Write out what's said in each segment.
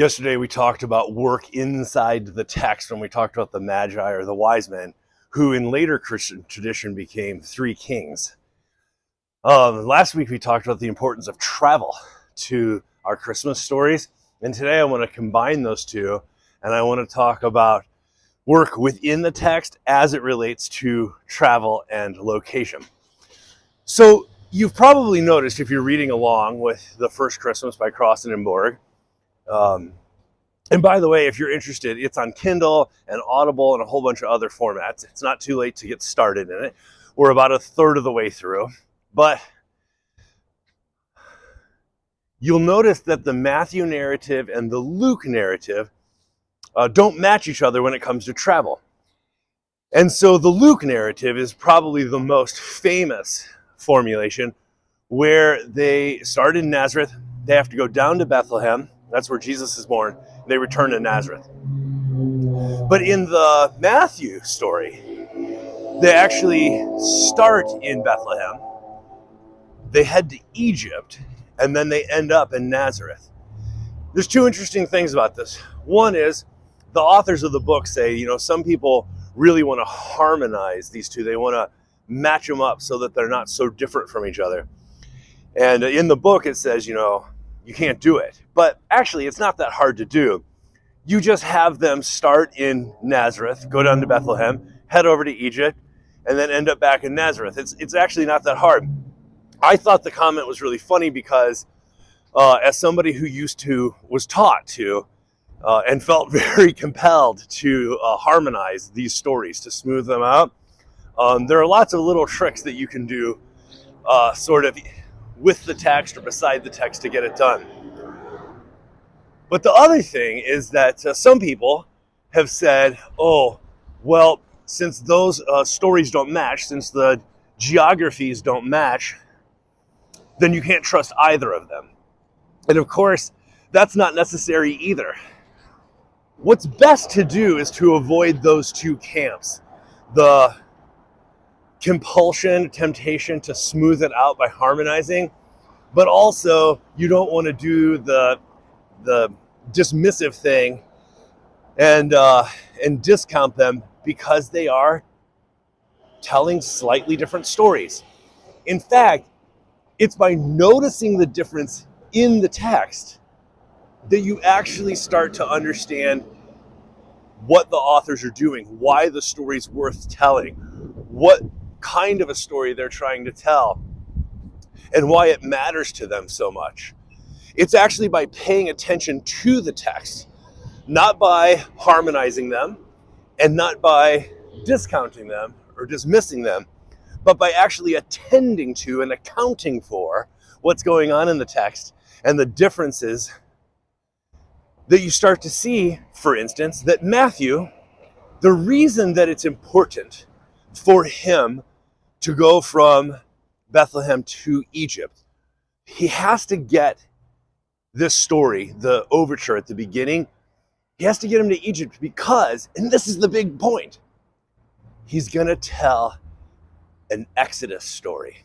Yesterday we talked about work inside the text when we talked about the Magi or the wise men, who in later Christian tradition became three kings. Last week we talked about the importance of travel to our Christmas stories, and today I want to combine those two, and I want to talk about work within the text as it relates to travel and location. So you've probably noticed, if you're reading along with The First Christmas by Crossan and Borg, and by the way, if you're interested, it's on Kindle and Audible and a whole bunch of other formats. It's not too late to get started in it. We're about a third of the way through. But you'll notice that the Matthew narrative and the Luke narrative don't match each other when it comes to travel. And so the Luke narrative is probably the most famous formulation, where they start in Nazareth, they have to go down to Bethlehem, that's where Jesus is born, they return to Nazareth. But in the Matthew story, they actually start in Bethlehem, they head to Egypt, and then they end up in Nazareth. There's two interesting things about this. One is, the authors of the book say, some people really want to harmonize these two. They want to match them up so that they're not so different from each other. And in the book it says, you can't do it. But actually, it's not that hard to do. You just have them start in Nazareth, go down to Bethlehem, head over to Egypt, and then end up back in Nazareth. It's actually not that hard. I thought the comment was really funny because as somebody who was taught to, and felt very compelled to harmonize these stories, to smooth them out, there are lots of little tricks that you can do sort of with the text or beside the text to get it done. But the other thing is that some people have said, since those stories don't match, since the geographies don't match, then you can't trust either of them. And of course, that's not necessary either. What's best to do is to avoid those two camps. The compulsion, temptation to smooth it out by harmonizing, but also you don't want to do the dismissive thing and discount them because they are telling slightly different stories. In fact, it's by noticing the difference in the text that you actually start to understand what the authors are doing, why the story's worth telling, what kind of a story they're trying to tell, and why it matters to them so much. It's actually by paying attention to the text, not by harmonizing them and not by discounting them or dismissing them, but by actually attending to and accounting for what's going on in the text and the differences that you start to see. For instance, that Matthew, the reason that it's important for him to go from Bethlehem to Egypt, he has to get this story, the overture at the beginning, he has to get him to Egypt because, and this is the big point, he's going to tell an Exodus story.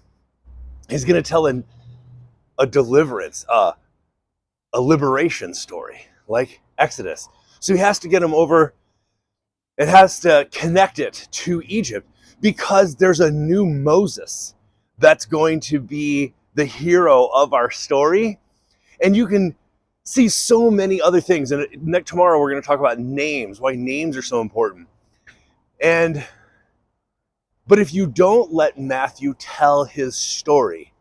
He's going to tell a deliverance, a liberation story like Exodus. So he has to get him over and has to connect it to Egypt because there's a new Moses that's going to be the hero of our story. And you can see so many other things. And tomorrow we're going to talk about names, why names are so important. But if you don't let Matthew tell his story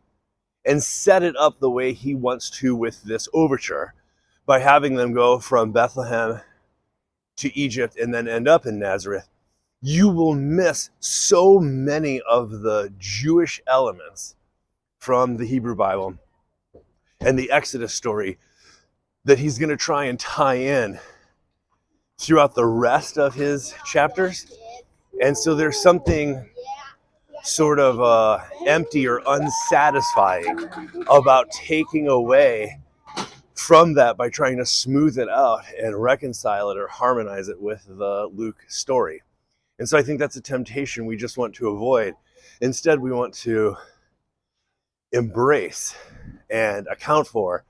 and set it up the way he wants to with this overture, by having them go from Bethlehem to Egypt and then end up in Nazareth, you will miss so many of the Jewish elements from the Hebrew Bible and the Exodus story that he's going to try and tie in throughout the rest of his chapters. And so there's something sort of empty or unsatisfying about taking away from that by trying to smooth it out and reconcile it or harmonize it with the Luke story. And so I think that's a temptation we just want to avoid. Instead, we want to embrace and account for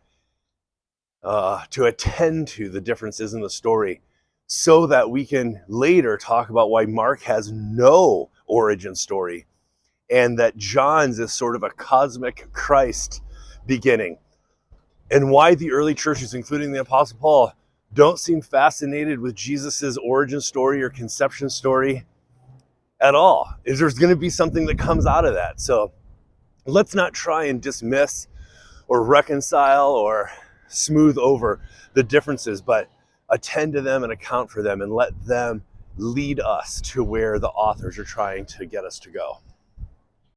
to attend to the differences in the story so that we can later talk about why Mark has no origin story and that John's is sort of a cosmic Christ beginning, and why the early churches, including the Apostle Paul, don't seem fascinated with Jesus's origin story or conception story at all. Is there's going to be something that comes out of that. So let's not try and dismiss or reconcile or smooth over the differences, but attend to them and account for them and let them lead us to where the authors are trying to get us to go.